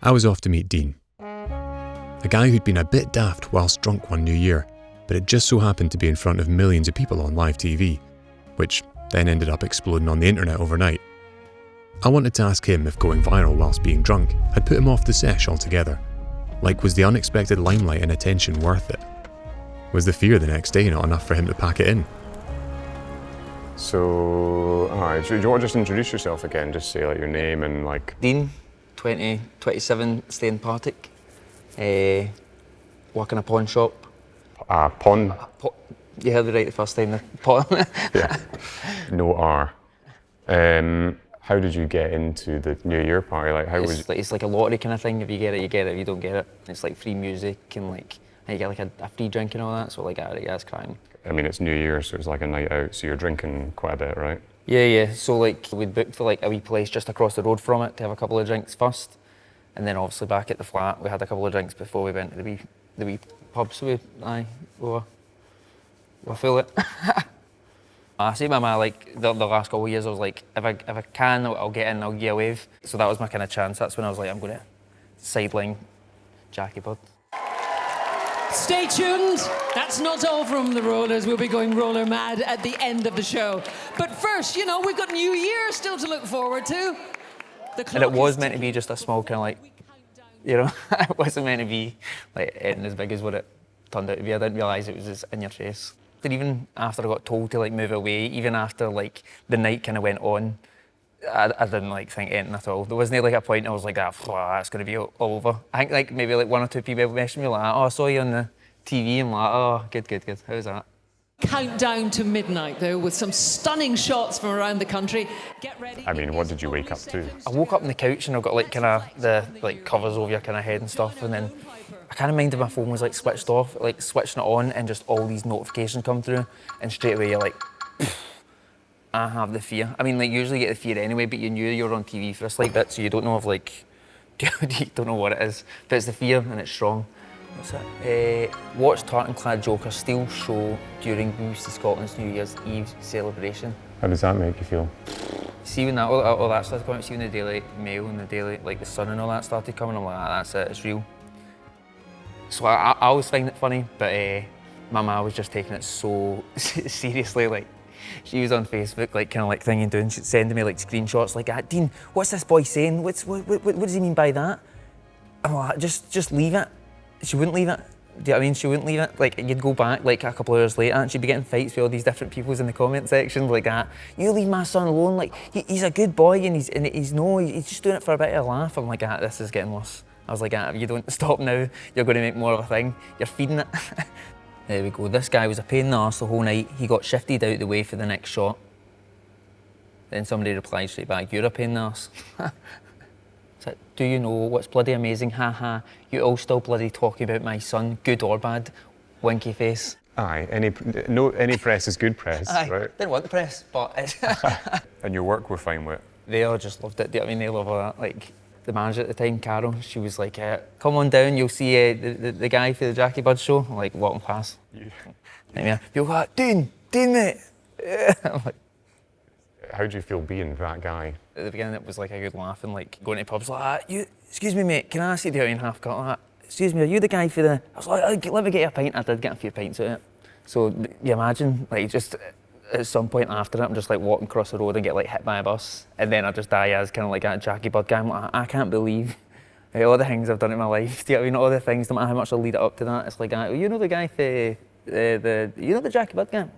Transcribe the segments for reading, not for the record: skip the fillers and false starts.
I was off to meet Dean, a guy who'd been a bit daft whilst drunk one New Year, but it just so happened to be in front of millions of people on live TV, which then ended up exploding on the internet overnight. I wanted to ask him if going viral whilst being drunk had put him off the sesh altogether. Like, was the unexpected limelight and attention worth it? Was the fear the next day not enough for him to pack it in? So, do you want to just introduce yourself again? Just say like your name and like... Dean, 27, stay in Partick. Work in a pawn shop. Pawn? You heard it right the first time, the pawn. Yeah, no R. How did you get into the New Year party? Like, It's like a lottery kind of thing. If you get it, you get it. If you don't get it, it's like free music and like you get like a free drink and all that. So like, yeah, it's crime. I mean, it's New Year, so it's like a night out. So you're drinking quite a bit, right? Yeah. So like, we'd booked for like a wee place just across the road from it to have a couple of drinks first, and then obviously back at the flat we had a couple of drinks before we went to the wee pub. So we were full it. I say my ma, like the last couple of years, I was like, if I can, I'll get in, I'll get a wave. So that was my kind of chance. That's when I was like, I'm going to sideline Jackie Bud. Stay tuned. That's not all from the rollers. We'll be going roller mad at the end of the show. But first, you know, we've got New Year still to look forward to. And it was meant to be just a small kind of like, you know, it wasn't meant to be like anything as big as what it turned out to be. I didn't realise it was just in your face. And even after I got told to like move away, even after like the night kind of went on, I didn't like think anything at all. There wasn't like a point I was like, that's going to be all over. I think like maybe like one or two people messaged me like, oh, I saw you on the TV. I'm like, oh, good. How's that? Countdown to midnight though, with some stunning shots from around the country. Get ready. I mean, what did you wake up to? I woke up on the couch and I got like kind of the like covers over your kind of head and stuff, and then I kind of minded my phone was like switched off, like switching it on, and just all these notifications come through, and straight away you're like, I have the fear. I mean, like usually you get the fear anyway, but you knew you were on TV for a slight bit, so you don't know if like, you don't know what it is, but it's the fear and it's strong. What's it? Watched tartan-clad Joker steal show during BBC Scotland's New Year's Eve celebration. How does that make you feel? See when that all that started coming, see when the Daily Mail and the Daily, like the Sun and all that started coming, I'm like, that's it, it's real. So I always find it funny, but my ma was just taking it so seriously. Like, she was on Facebook, like kind of like thinging doing, she'd sending me like screenshots like, Dean, what's this boy saying? What does he mean by that? I'm like, just leave it. She wouldn't leave it. Do you know what I mean? She wouldn't leave it. Like, you'd go back like a couple of hours later and she'd be getting fights with all these different peoples in the comment section like that. You leave my son alone. Like, he's a good boy and he's just doing it for a bit of a laugh. I'm like, this is getting worse. I was like, if you don't stop now, you're going to make more of a thing. You're feeding it. There we go. This guy was a pain in the arse the whole night. He got shifted out the way for the next shot. Then somebody replied straight back, you're a pain in the arse. Like, do you know what's bloody amazing? Ha, you all still bloody talking about my son, good or bad? Winky face. Aye, any press is good press, Aye, right? Didn't want the press, but it's... And your work were fine with it? They all just loved it. Do you know what I mean? They love all that. Like, the manager at the time, Carol, she was like, come on down, you'll see the guy for the Jackie Bud show. I'm like, walking past. Yeah. You'll go, Dean, mate. I'm like, how do you feel being that guy? At the beginning, it was like a good laugh and like going to pubs like, excuse me, mate, can I ask you to go in half cut like that? Excuse me, are you the guy for the... I was like, let me get you a pint. I did get a few pints out of it. So you imagine, like, just at some point after it, I'm just like walking across the road and get like hit by a bus, and then I just die as kind of like a Jackie Bud guy. I'm like, I can't believe all the things I've done in my life. Do you know what I mean? All the things, no matter how much I lead it up to that, it's like, you know the guy for you know the Jackie Bud guy?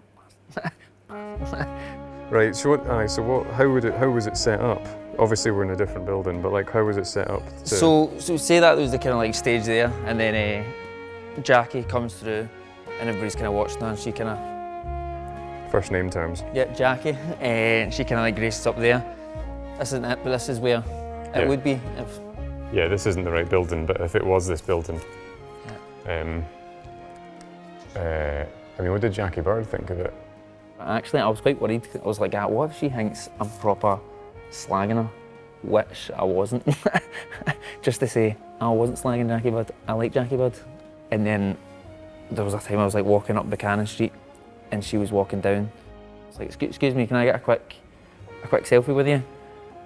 Right, so how was it set up? Obviously we're in a different building, but like how was it set up? So say that there was the kind of like stage there, and then Jackie comes through and everybody's kind of watching her, and she kind of... First name terms. Yeah, Jackie, and she kind of like graces up there. This isn't it, but this is where it would be if... Yeah, this isn't the right building, but if it was this building. Yeah. I mean, what did Jackie Bird think of it? Actually, I was quite worried. I was like, what if she thinks I'm proper slagging her? Which I wasn't. Just to say, I wasn't slagging Jackie Bud. I like Jackie Bud. And then there was a time I was like walking up Buchanan Street and she was walking down. I was like, excuse me, can I get a quick selfie with you?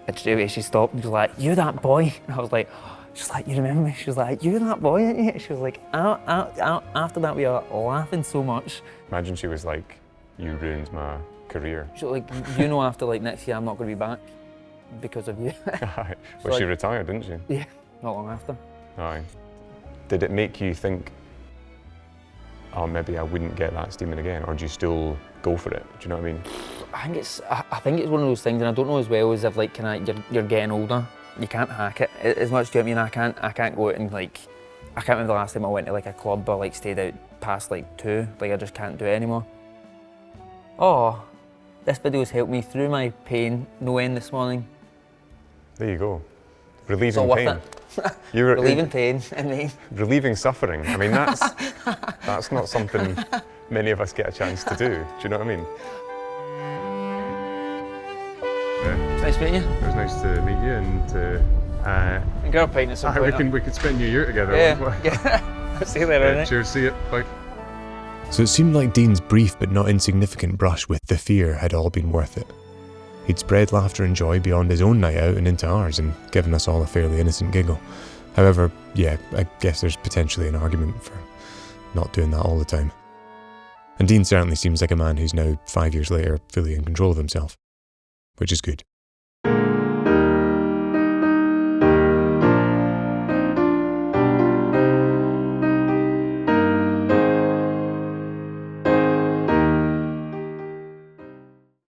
And straight away she stopped and she was like, you that boy? And I was like, She's like, you remember me? She was like, you're that boy, aren't you? She was like, after that we were laughing so much. Imagine she was like, you ruined my career. She was like, you know, after like next year I'm not going to be back because of you. Well, she retired, didn't she? Yeah, not long after. Aye. Did it make you think, oh, maybe I wouldn't get that steaming again, or do you still go for it? Do you know what I mean? I think it's one of those things, and I don't know as well as if like you're getting older, you can't hack it as much. Do you know what I mean? I can't go out and like, I can't remember the last time I went to like a club or like stayed out past like 2. Like I just can't do it anymore. Oh, this video's helped me through my pain no end this morning. There you go. Relieving So worth pain. it. You're Relieving pain in me. Relieving suffering. I mean, that's not something many of us get a chance to do. Do you know what I mean? Nice meeting you. It was nice to meet you and Grab a pint at some point. we could spend New Year together. Yeah. See you later, innit? Cheers, see you. Bye. So it seemed like Dean's brief but not insignificant brush with the fear had all been worth it. He'd spread laughter and joy beyond his own night out and into ours and given us all a fairly innocent giggle. However, yeah, I guess there's potentially an argument for not doing that all the time. And Dean certainly seems like a man who's now 5 years later fully in control of himself, which is good.